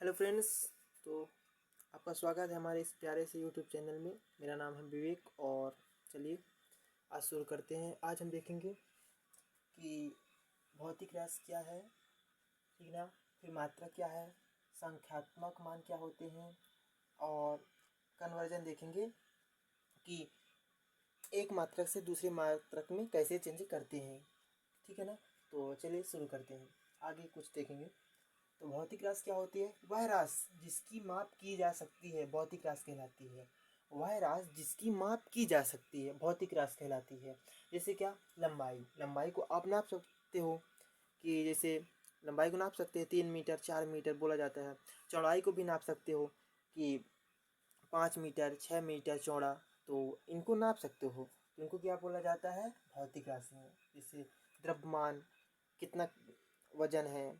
Hello friends. तो आपका स्वागत है हमारे इस प्यारे से यूट्यूब चैनल में। मेरा नाम है विवेक और चलिए आज शुरू करते हैं। आज हम देखेंगे कि भौतिक राशि क्या है, ठीक ना, फिर मात्रा क्या है, संख्यात्मक मान क्या होते हैं और कन्वर्जन देखेंगे कि एक मात्रक से दूसरे मात्रक में कैसे चेंज करते हैं, ठीक है ना। तो चलिए शुरू करते हैं, आगे कुछ देखेंगे। तो भौतिक राशि क्या होती है? वह राशि जिसकी माप की जा सकती है भौतिक राशि कहलाती है। वह राशि जिसकी माप की जा सकती है भौतिक राशि कहलाती है। जैसे क्या? लंबाई को आप नाप सकते हो कि जैसे लंबाई को नाप सकते हैं 3 मीटर 4 मीटर बोला जाता है। चौड़ाई को भी नाप सकते हो कि 5 मीटर 6 मीटर चौड़ा, तो इनको नाप सकते हो। तो इनको क्या बोला जाता है? भौतिक राशि है। जैसे द्रव्यमान, कितना वजन है,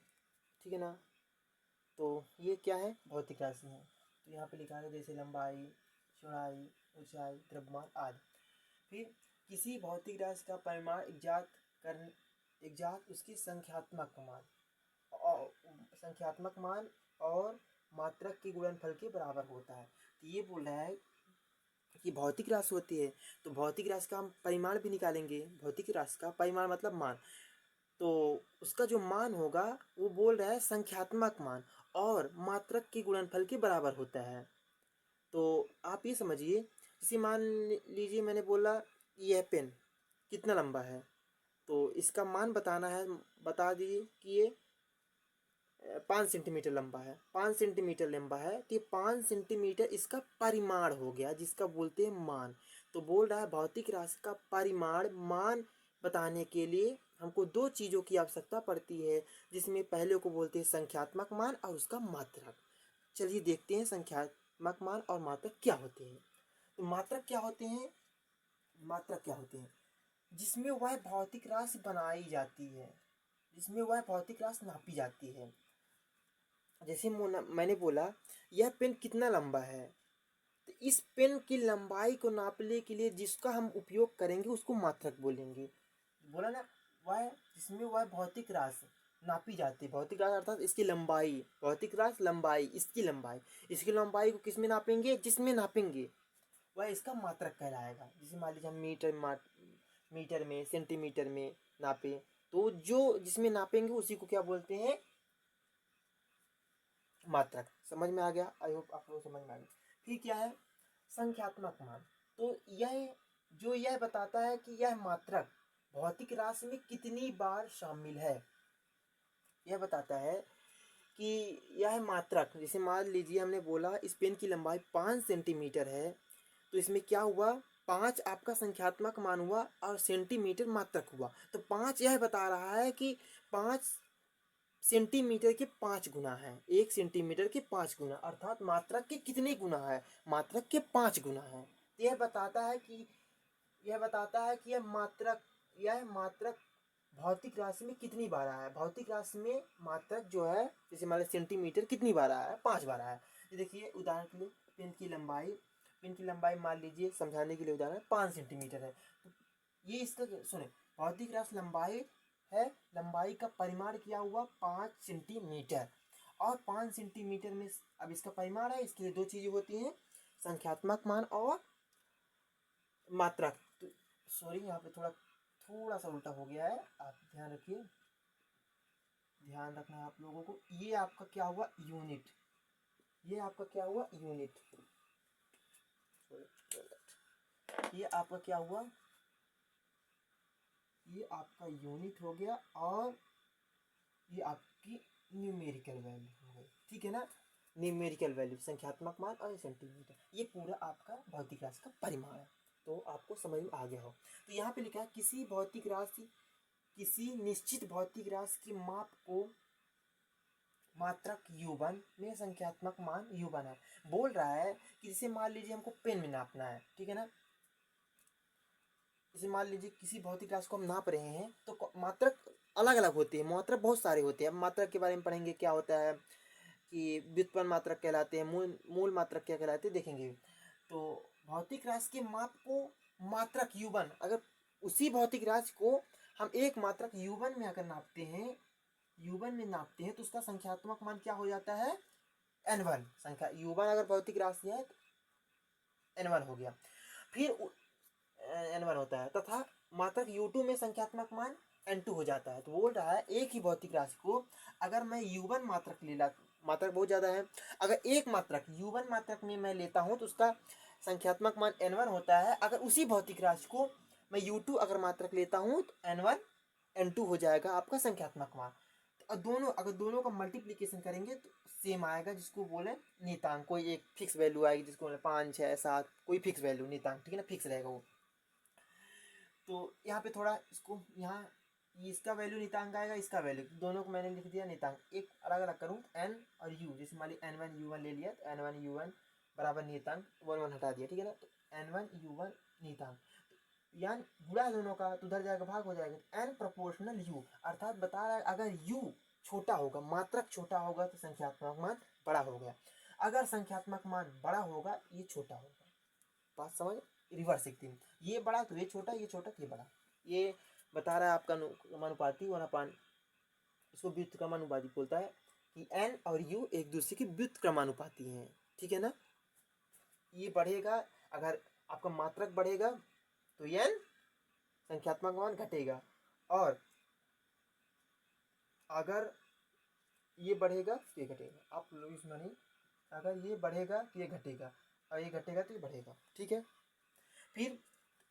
ठीक है ना। तो ये क्या है? भौतिक राशि है। तो यहाँ पे लिखा है जैसे लंबाई, चौड़ाई, ऊंचाई, द्रव्यमान आदि। फिर किसी भौतिक राशि का परिमाण एग्जात उसकी संख्यात्मक मान और मात्रक के गुणनफल के बराबर होता है। तो ये बोल रहा है कि भौतिक राशि होती है तो भौतिक राशि का हम परिमाण भी निकालेंगे। भौतिक राशि का परिमाण मतलब मान, तो उसका जो मान होगा वो बोल रहा है संख्यात्मक मान और मात्रक के गुणनफल के बराबर होता है। तो आप ये समझिए, जैसे मान लीजिए मैंने बोला यह पेन कितना लंबा है, तो इसका मान बताना है। बता दीजिए कि ये 5 सेंटीमीटर लंबा है। 5 सेंटीमीटर लंबा है तो ये 5 सेंटीमीटर इसका परिमाण हो गया, जिसका बोलते हैं मान। तो बोल रहा है भौतिक राशि का परिमाण मान बताने के लिए हमको दो चीज़ों की आवश्यकता पड़ती है, जिसमें पहले को बोलते हैं संख्यात्मक मान और उसका मात्रक। चलिए देखते हैं संख्यात्मक मान और मात्रक क्या होते हैं। तो मात्रक क्या होते हैं? मात्रक क्या होते हैं? जिसमें वह भौतिक राशि बनाई जाती है, जिसमें वह भौतिक राशि नापी जाती है। जैसे मैंने बोला यह पेन कितना लंबा है, तो इस पेन की लंबाई को नापने के लिए जिसका हम उपयोग करेंगे उसको मात्रक बोलेंगे। बोला ना, वह जिसमें वह भौतिक राशि नापी जाती है। भौतिक राशि अर्थात इसकी लंबाई, भौतिक राशि लंबाई, इसकी लंबाई को किस में नापेंगे? जिसमें नापेंगे वह इसका मात्रक कहलाएगा। जैसे मान लीजिए हम मीटर में सेंटीमीटर में नापे, तो जो जिसमें नापेंगे उसी को क्या बोलते हैं? मात्रक। समझ में आ गया? आई होप आप लोग समझ में आ गया। फिर क्या है? संख्यात्मक मान। तो यह बताता है कि यह मात्रक भौतिक राशि में कितनी बार शामिल है। यह बताता है कि यह मात्रक, जैसे मान लीजिए हमने बोला इस पेन की लंबाई 5 सेंटीमीटर है, तो इसमें क्या हुआ? 5 आपका संख्यात्मक मान हुआ और सेंटीमीटर मात्रक हुआ। तो 5 यह बता रहा है कि 5 सेंटीमीटर के 5 गुना है। 1 सेंटीमीटर के 5 गुना, अर्थात मात्रक के कितने गुना है? मात्रक के 5 गुना है। तो यह बताता है कि यह मात्रक भौतिक राशि में कितनी बार आया है। भौतिक राशि में मात्रक जो है, जैसे मान लो सेंटीमीटर कितनी बार आया है? 5 बार आया है। ये देखिए उदाहरण के लिए पेन की लंबाई मान लीजिए, समझाने के लिए उदाहरण 5 सेंटीमीटर है। तो ये इसका सुने, भौतिक राशि लंबाई है, लंबाई का परिमाण किया हुआ 5 सेंटीमीटर, और 5 सेंटीमीटर में अब इसका परिमाण है। इसके लिए दो चीज़ें होती हैं, संख्यात्मक मान और मात्रक। तो सॉरी, यहाँ पे थोड़ा सा उल्टा हो गया है, आप ध्यान रखिए, ध्यान रखना है आप लोगों को। ये आपका क्या हुआ? यूनिट। ये आपका क्या हुआ? यूनिट। ये आपका क्या हुआ? ये आपका यूनिट हो गया और ये आपकी न्यूमेरिकल वैल्यू हो गई, ठीक है ना। न्यूमेरिकल वैल्यू, संख्यात्मक मान और सेंटीमीटर, ये पूरा आपका भौतिक राशि का परिमाण है। तो आपको समझ में आ गया हो। तो यहाँ पे लिखा है किसी निश्चित भौतिक राशि की माप को मात्रक U1 में संख्यात्मक मान U1 है। बोल रहा है कि जैसे मान लीजिए हमको पेन में नापना है, ठीक है ना। जैसे मान लीजिए किसी भौतिक राशि को हम नाप रहे हैं, तो मात्रक अलग अलग होती है। मात्रक बहुत सारे होते हैं। अब मात्रक के बारे में पढ़ेंगे, क्या होता है कि व्युत्पन्न मात्रक कहलाते हैं, मूल मात्रक क्या कहलाते हैं, देखेंगे। तो भौतिक राशि के माप को मात्रक U1, अगर उसी भौतिक राशि को हम एक मात्रक U1 में अगर नापते हैं, U1 में नापते हैं, तो उसका संख्यात्मक मान क्या हो जाता है? n1 संख्या, u1 अगर भौतिक राशि है तो n1 हो गया। फिर n1 होता है तथा मात्रक u2 में संख्यात्मक मान n2 हो जाता है। तो बोल रहा है एक ही भौतिक राशि को अगर मैं u1 मात्रक ले ला, मात्रक बहुत ज़्यादा है, अगर एक मात्रक u1 मात्रक में मैं लेता हूँ तो उसका संख्यात्मक मान n1 होता है। अगर उसी भौतिक राशि को मैं u2 अगर मात्रक लेता हूँ तो n1 n2 हो जाएगा आपका संख्यात्मक मान। तो दोनों अगर दोनों का मल्टीप्लिकेशन करेंगे तो सेम आएगा, जिसको बोले नियतांक। कोई एक फिक्स वैल्यू आएगी जिसको बोले 5 6 7, कोई फिक्स वैल्यू नियतांक, ठीक है ना, फिक्स रहेगा वो। तो यहाँ पे थोड़ा इसको यहाँ इसका वैल्यू नियतांक आएगा, इसका वैल्यू, दोनों को मैंने लिख दिया नियतांक। एक अलग अलग करूँ n और u, जैसे मान ली n1 u1 ले लिया तो n1 u1 बराबर नियतांक 1 1 हटा दिया, ठीक है ना। तो n1 u1 नियतांक, यानी गुणा दोनों का तो उधर जाएगा भाग हो जाएगा। n प्रोपोर्शनल u, अर्थात बता रहा है अगर u छोटा होगा, मात्रक छोटा होगा तो संख्यात्मक मान बड़ा हो गया, अगर संख्यात्मक मान बड़ा होगा ये छोटा होगा। बात समझ, रिवर्स एक दिन, ये बड़ा तो ये छोटा, ये छोटा तो ये बड़ा। ये बता रहा है आपका अनुपाती वनापान, इसको व्युत्क्रमानुपाती बोलता है कि n और u एक दूसरे की व्युत्क्रमानुपाती हैं, ठीक है ना। ये बढ़ेगा, अगर आपका मात्रक बढ़ेगा तो n संख्यात्मक मान घटेगा, और अगर ये बढ़ेगा तो ये घटेगा। आप लोग इसमें नहीं, अगर ये बढ़ेगा तो ये घटेगा, और ये घटेगा तो ये बढ़ेगा, ठीक है। फिर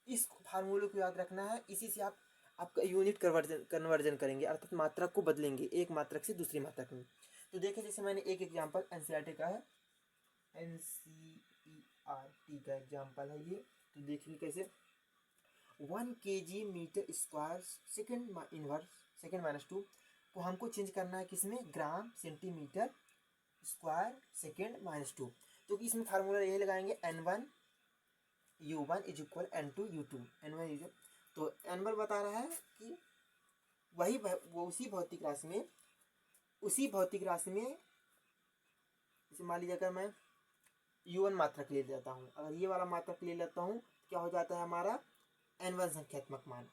इस फार्मूले को याद रखना है, इसी से आप आपका यूनिट कन्वर्जन करेंगे, अर्थात मात्रक को बदलेंगे एक मात्रक से दूसरी मात्रक में। तो देखिए जैसे मैंने एक एग्जांपल एनसीईआरटी का है, एनसीईआरटी का एग्जांपल है ये। तो देखिए कैसे 1 kg metre square second inverse second minus 2 को हमको चेंज करना है किसमें, gram centimetre square second minus 2। तो इसमें फार्मूला यही लगाएंगे n1 u1 is equal n2 u2, n1 u2। तो n1 बता रहा है कि वही वो उसी भौतिक राशि में जैसे मान लीजिए अगर मैं u1 मात्रक ले लेता हूँ, अगर ये वाला मात्रक ले लेता हूँ तो क्या हो जाता है हमारा n1 संख्यात्मक मान।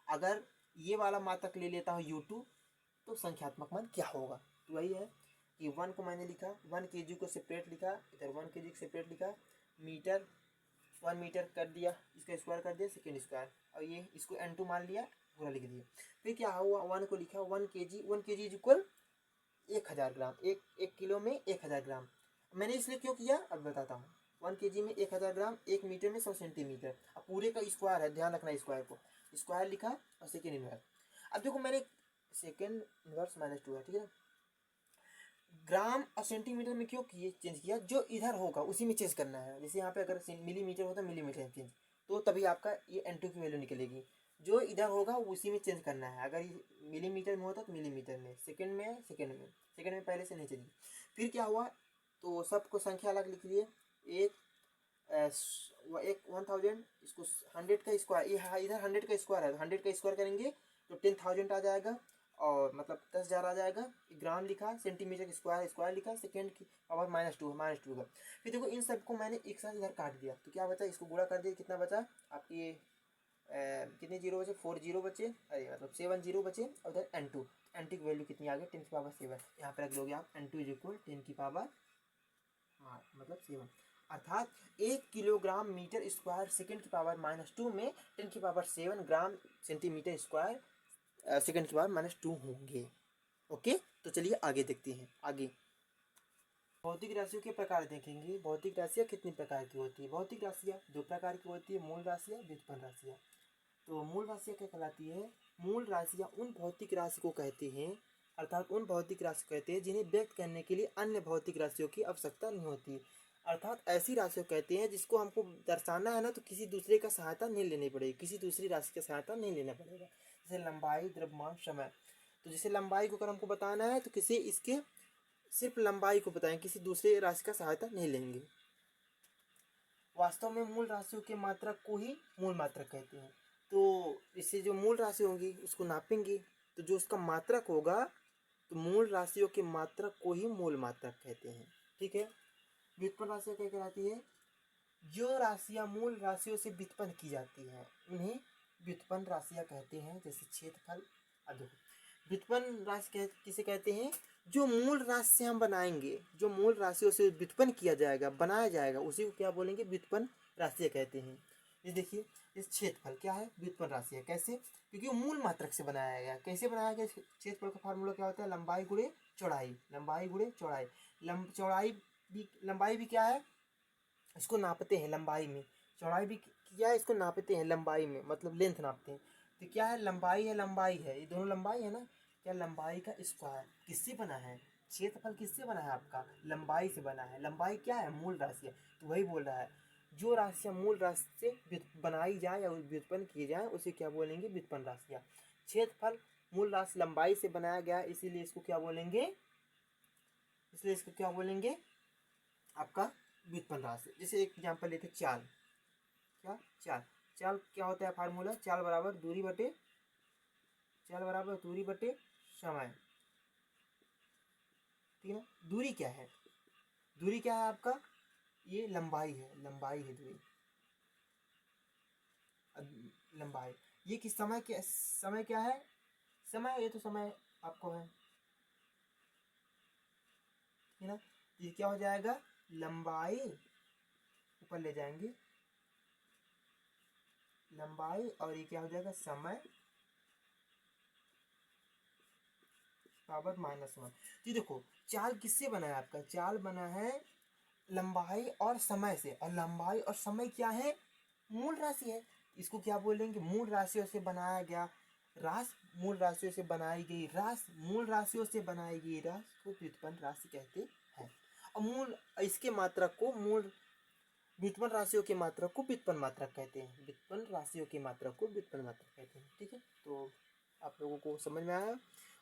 अगर ये वाला मात्रक ले लेता हूँ u2 तो संख्यात्मक मान क्या होगा। तो वही है कि 1 को मैंने लिखा, 1 kg को सेपरेट लिखा, इधर 1 kg को सेपरेट लिखा, मीटर 1 मीटर कर दिया, इसका स्क्वायर कर दिया सेकेंड स्क्वायर, और ये इसको n2 मान लिया, पूरा लिख दिया। फिर क्या हुआ, 1 को लिखा 1 kg इज इक्वल 1000 ग्राम, एक किलो में 1000 ग्राम। मैंने इसलिए क्यों किया अब बताता हूँ। 1 kg में 1000 ग्राम, 1 मीटर में 100 सेंटीमीटर। अब पूरे का स्क्वायर है, ध्यान रखना स्क्वायर को, स्क्वायर लिखा और सेकेंड इनवर्स। अब देखो मैंने सेकेंड इनवर्स माइनस 2 है, ठीक है ना। ग्राम और सेंटीमीटर में क्यों चेंज किया, जो इधर होगा उसी में चेंज करना है। जैसे यहाँ पे अगर मिलीमीटर होता है मिलीमीटर में चेंज, तो तभी आपका ये n2 की वैल्यू निकलेगी। जो इधर होगा उसी में चेंज करना है, अगर मिलीमीटर में होता तो मिलीमीटर में, सेकंड में सेकंड में पहले से नहीं चेंज। फिर क्या हुआ, तो सबको संख्या अलग लिख लिए, एक 1000, इसको 100 का स्क्वायर, ये इधर 100 का स्क्वायर है तो 100 का स्क्वायर करेंगे तो 10,000 आ जाएगा, और मतलब 10,000 आ जाएगा। ग्राम लिखा, सेंटीमीटर का स्क्वायर लिखा, सेकेंड की पावर -2 का। फिर देखो इन सबको मैंने एक साथ इधर काट दिया तो क्या बचा, इसको गुणा कर दिया, कितना बचा आपकी कितने जीरो बचे, 4 जीरो बचे, अरे मतलब 7 जीरो बचे, और उधर n2 की वैल्यू कितनी आ गई 10 की पावर 7। यहाँ पर रख दोगे आप n2 इज इक्वल 10 की पावर मतलब 7, अर्थात 1 किलोग्राम मीटर स्क्वायर सेकेंड की पावर -2 में 10 की पावर 7 ग्राम सेंटीमीटर स्क्वायर सेकेंड की पावर -2 होंगे। ओके, तो चलिए आगे देखते हैं। आगे भौतिक राशियों के प्रकार देखेंगे। भौतिक राशियाँ कितनी प्रकार की होती है। भौतिक राशियाँ 2 प्रकार की होती है, मूल राशियाँ, व्युत्पन्न राशियाँ। तो मूल राशियाँ क्या कहलाती है, मूल राशियाँ उन भौतिक राशि को कहते हैं, अर्थात उन भौतिक राशि कहते हैं जिन्हें व्यक्त करने के लिए अन्य भौतिक राशियों की आवश्यकता नहीं होती। अर्थात ऐसी राशियों कहते हैं जिसको हमको दर्शाना है ना तो किसी दूसरे का सहायता नहीं लेनी पड़ेगी, किसी दूसरी राशि की सहायता नहीं लेना पड़ेगा। जैसे लंबाई, द्रव्यमान, समय। तो जैसे लंबाई को अगर हमको बताना है तो किसी इसके सिर्फ लंबाई को बताएं, किसी दूसरे राशि का सहायता नहीं लेंगे। वास्तव में मूल राशियों के मात्रक को ही मूल मात्रक कहते हैं। तो इससे जो मूल राशि होगी उसको नापेंगे, तो जो उसका मात्रक होगा तो मूल राशियों के मात्रक को ही मूल मात्रक कहते हैं, ठीक है। व्युत्पन्न राशियाँ क्या कहलाती है, जो राशियाँ मूल राशियों से व्युत्पन्न की जाती हैं उन्हें व्युत्पन्न राशियाँ कहते हैं। जैसे क्षेत्रफल, व्युत्पन्न राशि किसे कहते हैं, जो मूल राशि से हम बनाएंगे, जो मूल राशियों से व्युत्पन्न किया जाएगा, बनाया जाएगा, उसी को क्या बोलेंगे, व्युत्पन्न राशि कहते हैं। ये देखिए, इस क्षेत्रफल क्या है, व्युत्पन्न राशि है। कैसे? क्योंकि वो मूल मात्रक से बनाया गया। कैसे बनाया गया? क्षेत्रफल का फार्मूला क्या होता है, लंबाई गुणे चौड़ाई, लंबाई गुणे चौड़ाई। लंबाई भी क्या है, इसको नापते हैं लंबाई में। चौड़ाई भी क्या है, इसको नापते हैं लंबाई में, मतलब लेंथ नापते हैं। तो क्या है, लंबाई है, लंबाई है, ये दोनों लंबाई है ना। क्या लंबाई का स्क्वायर किससे बना है, क्षेत्रफल किससे बना है आपका, लंबाई से बना है। लंबाई क्या है, मूल राशि है। तो वही बोल रहा है, जो राशियाँ मूल राशि से बनाई जाए या व्युत्पन्न की जाए उसे क्या बोलेंगे, व्युत्पन्न राशियाँ। क्षेत्रफल मूल राशि लंबाई से बनाया गया, इसीलिए इसको क्या बोलेंगे, इसलिए इसको क्या बोलेंगे, आपका व्युत्पन्न राशि। जैसे एक एग्जांपल लेते, चाल। क्या, चाल। चाल क्या होता है, फार्मूला, चाल बराबर दूरी बटे, चाल बराबर दूरी बटे समय। ठीक है ना। दूरी क्या है, दूरी क्या है आपका, ये लंबाई है, लंबाई है दूरी, लंबाई। ये किस समय, क्या समय क्या है, समय, ये तो समय आपको है ना। ये क्या हो जाएगा, लंबाई, ऊपर ले जाएंगे लंबाई, और ये क्या हो जाएगा, समय बराबर -1। तो देखो, चाल किससे बना है आपका, चाल बना है लंबाई और समय से, और लंबाई और समय क्या है, मूल राशि है। इसको क्या बोलेंगे, मूल राशियों से बनाया गया राशि, मूल राशियों से बनाई गई राशि, मूल राशियों से बनाई गई राशि को व्युत्पन्न राशि कहते हैं। और मूल, इसके मात्रक को मूल, व्युत्पन्न राशियों के मात्रक को व्युत्पन्न मात्रक कहते हैं, व्युत्पन्न राशियों के मात्रक को व्युत्पन्न मात्रक कहते हैं। ठीक है, तो आप लोगों को समझ में आया।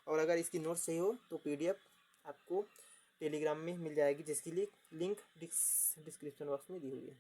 और अगर इसकी नोट्स चाहिए हो तो PDF आपको टेलीग्राम में मिल जाएगी, जिसकी लिंक डिस्क्रिप्शन बॉक्स में दी हुई है।